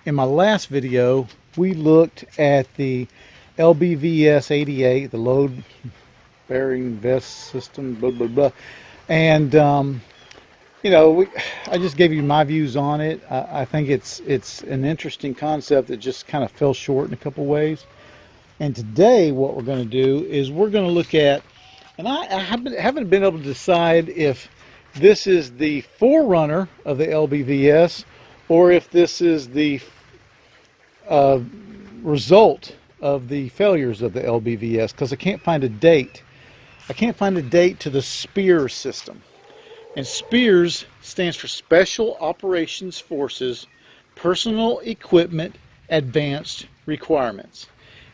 In my last video, we looked at the LBVS 88, the load bearing vest system, blah, blah, blah. And, I just gave you my views on it. I think it's an interesting concept that just kind of fell short in a couple ways. And today, what we're going to do is we're going to look at, and I haven't been able to decide if this is the forerunner of the LBVS or if this is the result of the failures of the LBVS, because I can't find a date. I can't find a date to the SPEARS system. And SPEARS stands for Special Operations Forces Personal Equipment Advanced Requirements.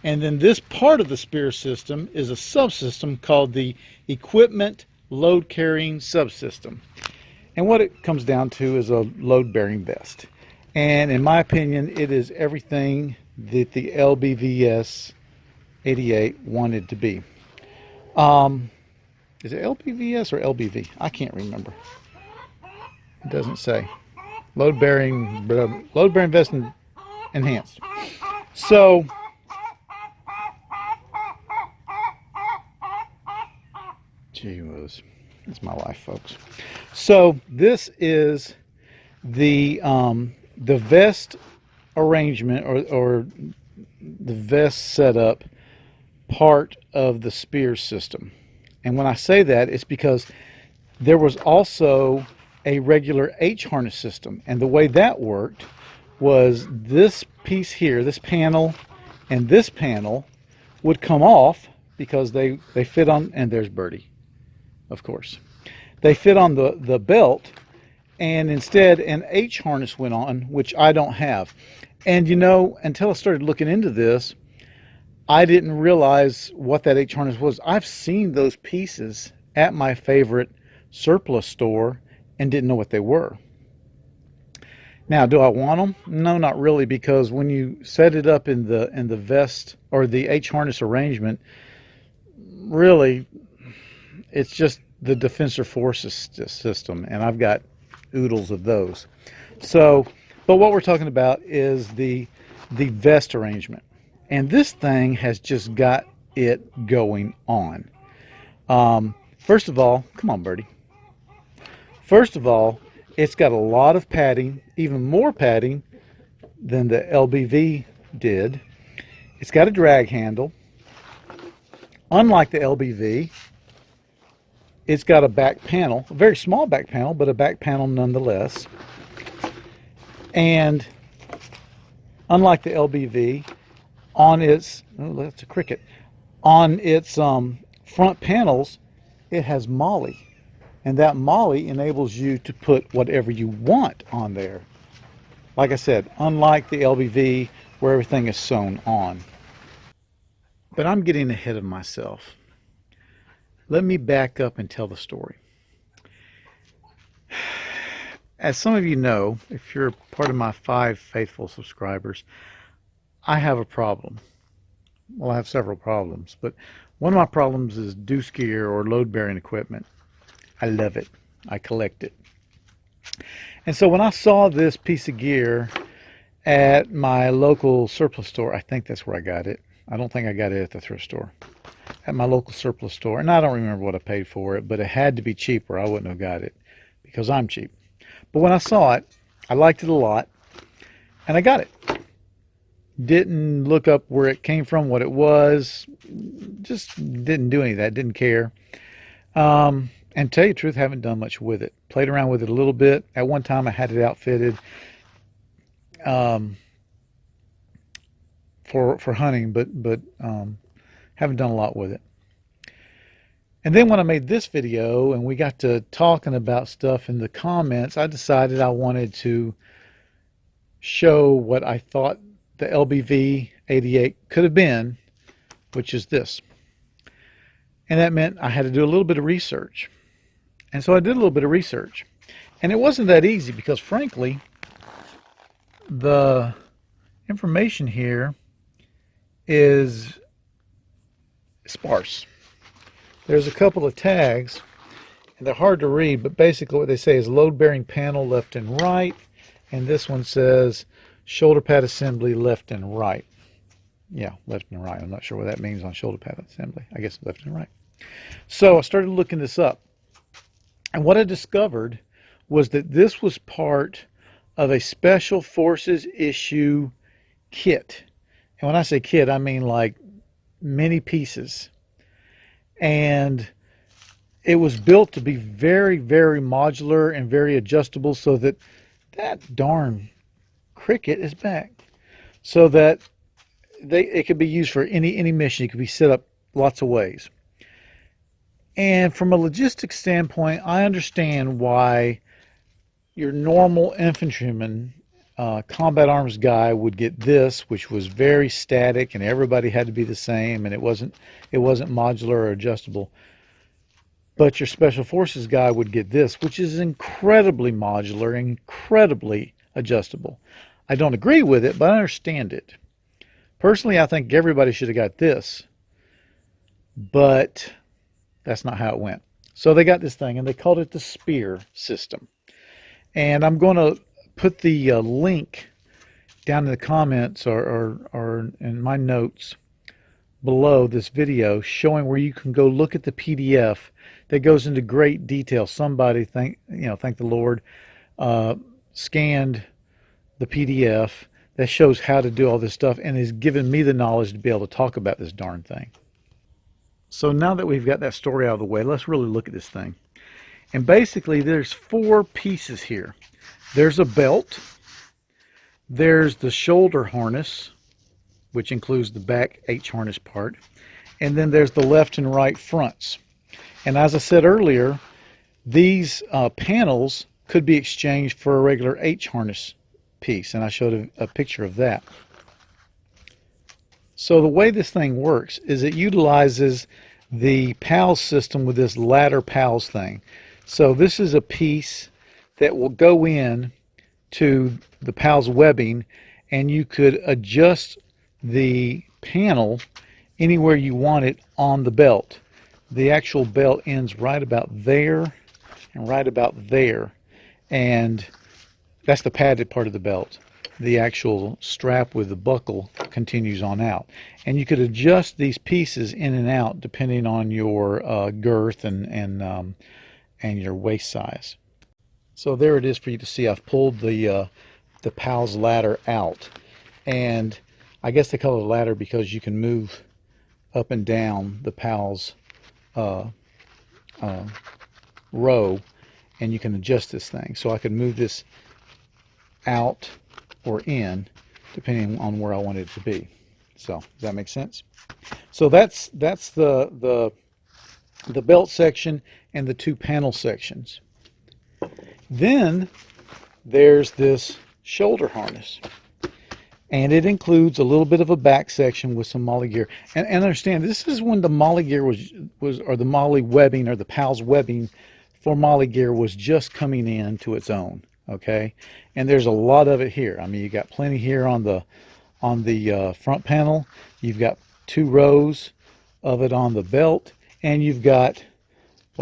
And then this part of the SPEARS system is a subsystem called the Equipment Load Carrying Subsystem. And what it comes down to is a load bearing vest. And in my opinion, it is everything that the LBVS 88 wanted to be. Is it LBVS or LBV? I can't remember. It doesn't say. Load bearing vest enhanced. So, gee whiz, it's my life, folks. So this is the vest arrangement or the vest setup part of the SPEARS system. And when I say that, it's because there was also a regular H-harness system. And the way that worked was this piece here, this panel and this panel would come off because they fit on, and there's Birdie, of course. They fit on the belt, and instead an H-harness went on, which I don't have. And until I started looking into this, I didn't realize what that H-harness was. I've seen those pieces at my favorite surplus store and didn't know what they were. Now, do I want them? No, not really, because when you set it up in the vest or the H-harness arrangement, really, it's just the Defensor Forces system, and I've got oodles of those. So, but what we're talking about is the vest arrangement. And this thing has just got it going on. First of all, come on, Birdie. First of all, it's got a lot of padding, even more padding than the LBV did. It's got a drag handle. Unlike the LBV, it's got a back panel, a very small back panel, but a back panel nonetheless. And unlike the LBV, on its, oh, that's a cricket, on its front panels, it has MOLLE. And that MOLLE enables you to put whatever you want on there. Like I said, unlike the LBV, where everything is sewn on. But I'm getting ahead of myself. Let me back up and tell the story. As some of you know, if you're part of my 5 faithful subscribers, I have a problem. Well, I have several problems, but one of my problems is deuce gear or load-bearing equipment. I love it. I collect it. And so when I saw this piece of gear at my local surplus store, I think that's where I got it. I don't think I got it at the thrift store. At my local surplus store, and I don't remember what I paid for it, but it had to be cheap or I wouldn't have got it because I'm cheap. But when I saw it, I liked it a lot, and I got it. Didn't look up where it came from, what it was, just didn't do any of that, didn't care. And to tell you the truth, haven't done much with it. Played around with it a little bit. At one time I had it outfitted for hunting, but haven't done a lot with it. And then when I made this video and we got to talking about stuff in the comments, I decided I wanted to show what I thought the LBV 88 could have been, which is this. And that meant I had to do a little bit of research. And so I did a little bit of research. And it wasn't that easy because, frankly, the information here is sparse. There's a couple of tags, and they're hard to read, but basically what they say is load-bearing panel left and right, and this one says shoulder pad assembly left and right. Yeah, left and right. I'm not sure what that means on shoulder pad assembly. I guess left and right. So I started looking this up. And what I discovered was that this was part of a Special Forces issue kit. And when I say kit, I mean like many pieces. And it was built to be very, very modular and very adjustable, so that that darn cricket is back. So that it could be used for any mission. It could be set up lots of ways. And from a logistics standpoint, I understand why your normal infantryman, combat arms guy would get this, which was very static and everybody had to be the same, and it wasn't modular or adjustable. But your special forces guy would get this, which is incredibly modular, incredibly adjustable. I don't agree with it, but I understand it. Personally, I think everybody should have got this, but that's not how it went. So they got this thing, and they called it the Spear system. And I'm going to put the link down in the comments or in my notes below this video, showing where you can go look at the PDF that goes into great detail. Somebody, thank the Lord, scanned the PDF that shows how to do all this stuff and has given me the knowledge to be able to talk about this darn thing. So now that we've got that story out of the way, let's really look at this thing. And basically there's 4 pieces here. There's a belt, there's the shoulder harness, which includes the back H harness part, and then there's the left and right fronts. And as I said earlier, these panels could be exchanged for a regular H harness piece, and I showed a picture of that. So the way this thing works is it utilizes the PALS system with this ladder PALS thing. So this is a piece that will go in to the PALS webbing, and you could adjust the panel anywhere you want it on the belt. The actual belt ends right about there and right about there, and that's the padded part of the belt. The actual strap with the buckle continues on out, and you could adjust these pieces in and out depending on your girth and your waist size. So there it is for you to see. I've pulled the PALS ladder out, and I guess they call it a ladder because you can move up and down the PALS row, and you can adjust this thing. So I could move this out or in depending on where I want it to be. So does that make sense? So that's the belt section and the 2 panel sections. Then there's this shoulder harness, and it includes a little bit of a back section with some MOLLE gear. And understand, this is when the MOLLE gear was or the MOLLE webbing or the PALS webbing for MOLLE gear was just coming in to its own. Okay, and there's a lot of it here. I mean, you got plenty here on the front panel. You've got 2 rows of it on the belt, and you've got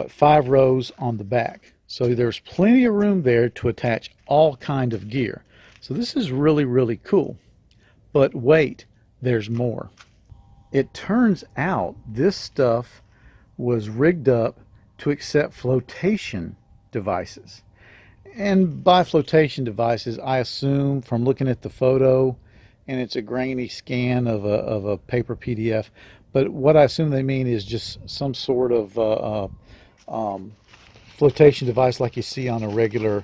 5 rows on the back. So there's plenty of room there to attach all kind of gear. So this is really, really cool. But wait, there's more. It turns out this stuff was rigged up to accept flotation devices. And by flotation devices, I assume from looking at the photo, and it's a grainy scan of a paper PDF, but what I assume they mean is just some sort of flotation device like you see on a regular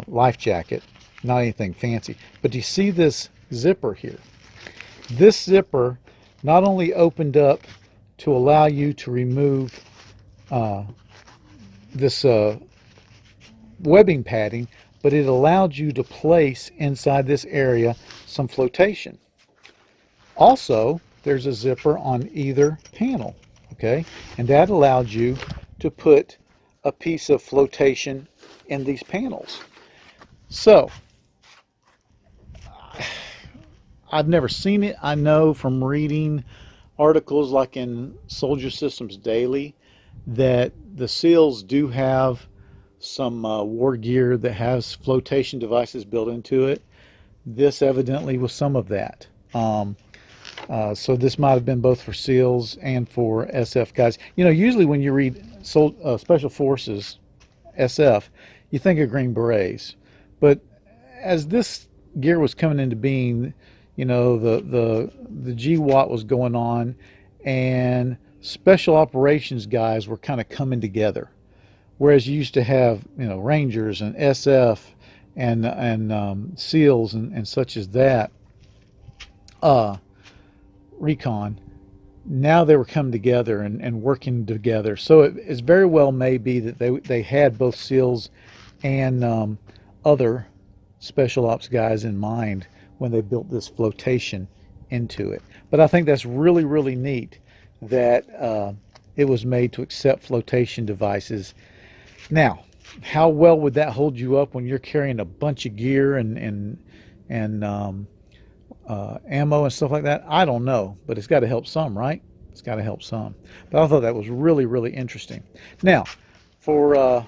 life jacket. Not anything fancy. But do you see this zipper here? This zipper not only opened up to allow you to remove this webbing padding, but it allowed you to place inside this area some flotation. Also, there's a zipper on either panel, okay? And that allowed you to put a piece of flotation in these panels. So, I've never seen it. I know from reading articles like in Soldier Systems Daily that the SEALs do have some war gear that has flotation devices built into it. This evidently was some of that. So this might have been both for SEALs and for SF guys. You know, usually when you read Special Forces SF, you think of Green Berets. But as this gear was coming into being, you know, the GWOT was going on, and special operations guys were kind of coming together. Whereas you used to have, you know, Rangers and SF and SEALs and such as that, recon. Now they were coming together and working together. So it's very well may be that they had both SEALs and other special ops guys in mind when they built this flotation into it. But I think that's really, really neat that it was made to accept flotation devices. Now, how well would that hold you up when you're carrying a bunch of gear and ammo and stuff like that? I don't know, but it's got to help some, right? It's got to help some. But I thought that was really, really interesting. Now, for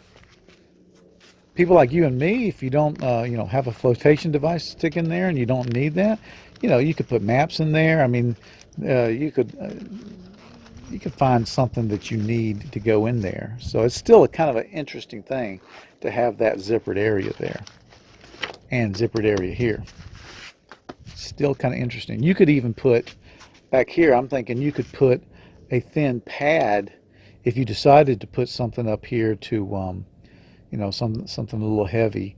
people like you and me, if you don't, you know, have a flotation device stick in there and you don't need that, you know, you could put maps in there. I mean, you could find something that you need to go in there. So it's still a kind of an interesting thing to have that zippered area there and zippered area here. Still kind of interesting. You could even put back here, I'm thinking you could put a thin pad if you decided to put something up here to, you know, something a little heavy.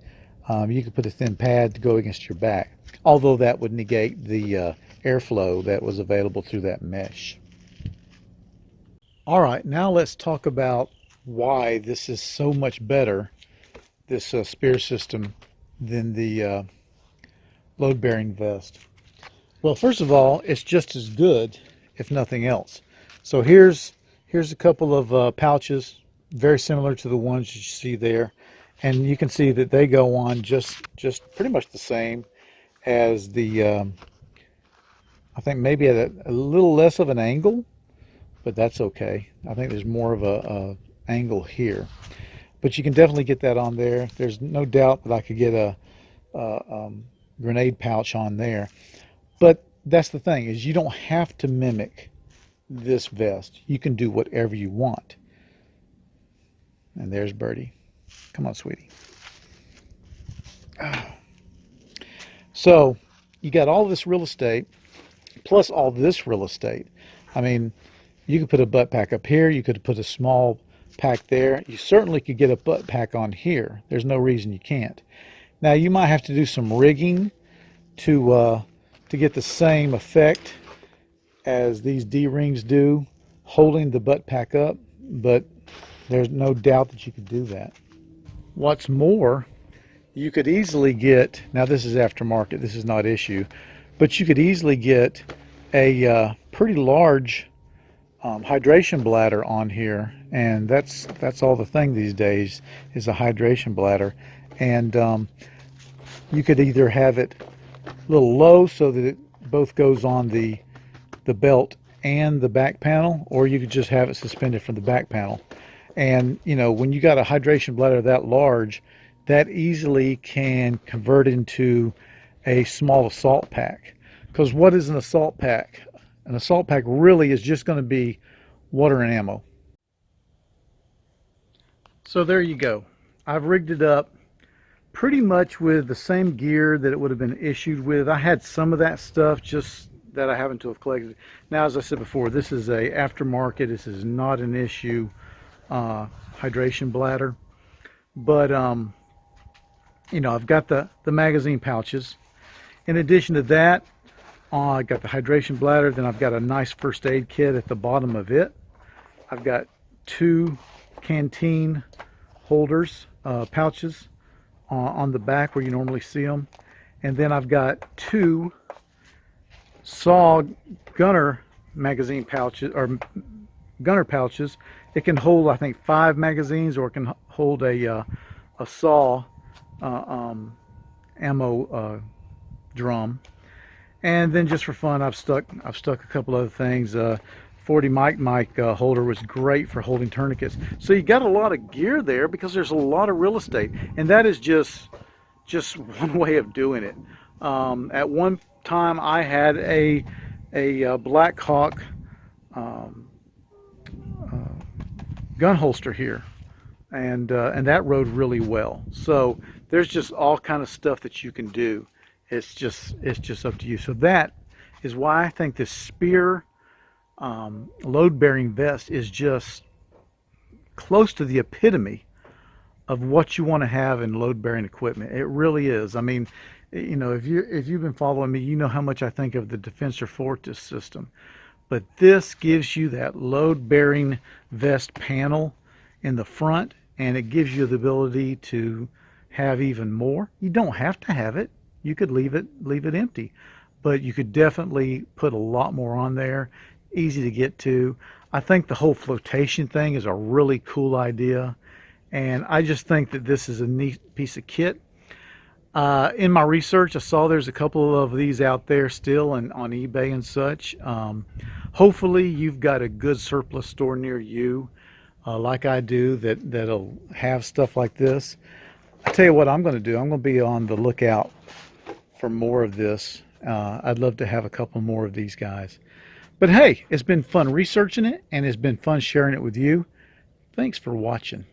You could put a thin pad to go against your back, although that would negate the airflow that was available through that mesh. All right, now let's talk about why this is so much better, this spear system, than the load-bearing vest. Well, first of all, it's just as good, if nothing else. So here's a couple of pouches, very similar to the ones you see there, and you can see that they go on just pretty much the same as the. I think maybe at a little less of an angle, but that's okay. I think there's more of a angle here, but you can definitely get that on there. There's no doubt that I could get a grenade pouch on there. But that's the thing, is you don't have to mimic this vest. You can do whatever you want. And there's Birdie. Come on, sweetie. So you got all this real estate plus all this real estate. I mean, you could put a butt pack up here. You could put a small pack there. You certainly could get a butt pack on here. There's no reason you can't. Now you might have to do some rigging to get the same effect as these D-rings do, holding the butt pack up, but there's no doubt that you could do that. What's more, you could easily get, now this is aftermarket, this is not issue, but you could easily get a pretty large hydration bladder on here, and that's all the thing these days is a hydration bladder. And you could either have it a little low so that it both goes on the belt and the back panel, or you could just have it suspended from the back panel. And you know, when you got a hydration bladder that large, that easily can convert into a small assault pack. Because what is an assault pack? An assault pack really is just going to be water and ammo. So there you go. I've rigged it up pretty much with the same gear that it would have been issued with. I had some of that stuff just that I happen to have collected. Now, as I said before, this is a aftermarket. This is not an issue hydration bladder. But you know, I've got the magazine pouches. In addition to that, I got the hydration bladder. Then I've got a nice first aid kit at the bottom of it. I've got 2 canteen holders, pouches on the back where you normally see them. And then I've got 2 SAW gunner magazine pouches, or gunner pouches. It can hold, I think, 5 magazines, or it can hold a SAW ammo drum. And then just for fun, I've stuck a couple other things. 40 mic holder was great for holding tourniquets. So you got a lot of gear there because there's a lot of real estate, and that is just one way of doing it. At one time, I had a Black Hawk gun holster here, and that rode really well. So there's just all kind of stuff that you can do. It's just up to you. So that is why I think this Speer load-bearing vest is just close to the epitome of what you want to have in load-bearing equipment. It really is. I mean, you know, if you've been following me, you know how much I think of the Defensor Fortis system. But this gives you that load-bearing vest panel in the front, and it gives you the ability to have even more. You don't have to have it. You could leave it empty, but you could definitely put a lot more on there. Easy to get to. I think the whole flotation thing is a really cool idea, and I just think that this is a neat piece of kit. In my research, I saw there's a couple of these out there still and on eBay and such. Hopefully you've got a good surplus store near you, like I do, that'll have stuff like this. I tell you what I'm going to do. I'm going to be on the lookout for more of this. I'd love to have a couple more of these guys. But hey, it's been fun researching it, and it's been fun sharing it with you. Thanks for watching.